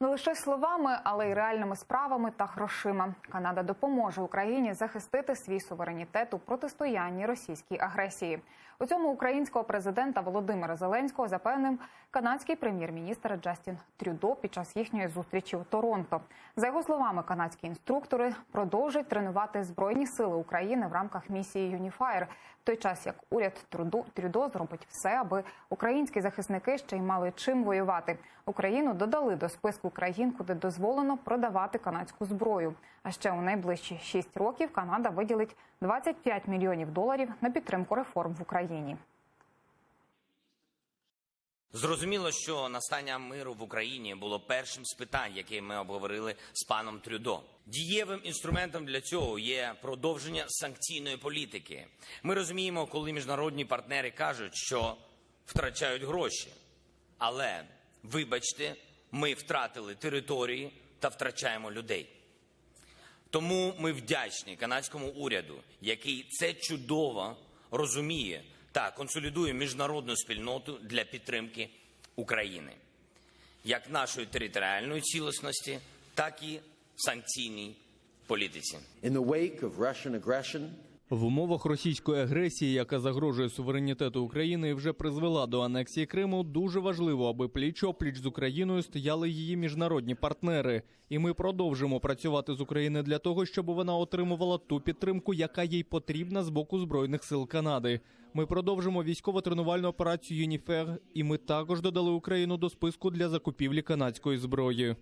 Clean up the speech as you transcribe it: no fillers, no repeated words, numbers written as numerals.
Не лише словами, але й реальними справами та грошима. Канада допоможе Україні захистити свій суверенітет у протистоянні російській агресії. У цьому українського президента Володимира Зеленського запевнив канадський прем'єр-міністр Джастін Трюдо під час їхньої зустрічі у Торонто. За його словами, канадські інструктори продовжують тренувати Збройні сили України в рамках місії «Юніфаєр», в той час як уряд Трюдо зробить все, аби українські захисники ще й мали чим воювати. Україну додали до списку країн, куди дозволено продавати канадську зброю. А ще у найближчі 6 років Канада виділить $25 мільйонів на підтримку реформ в Україні. Зрозуміло, що настання миру в Україні було першим з питань, які ми обговорили з паном Трюдо. Дієвим інструментом для цього є продовження санкційної політики. Ми розуміємо, коли міжнародні партнери кажуть, що втрачають гроші. Але, вибачте, ми втратили території та втрачаємо людей. Тому ми вдячні канадському уряду, який це чудово розуміє та консолідує міжнародну спільноту для підтримки України. Як нашої територіальної цілісності, так і санкційній політиці. В умовах російської агресії, яка загрожує суверенітету України і вже призвела до анексії Криму, дуже важливо, аби пліч-опліч з Україною стояли її міжнародні партнери. І ми продовжимо працювати з Україною для того, щоб вона отримувала ту підтримку, яка їй потрібна з боку Збройних сил Канади. Ми продовжимо військово-тренувальну операцію «Юніфер», і ми також додали Україну до списку для закупівлі канадської зброї.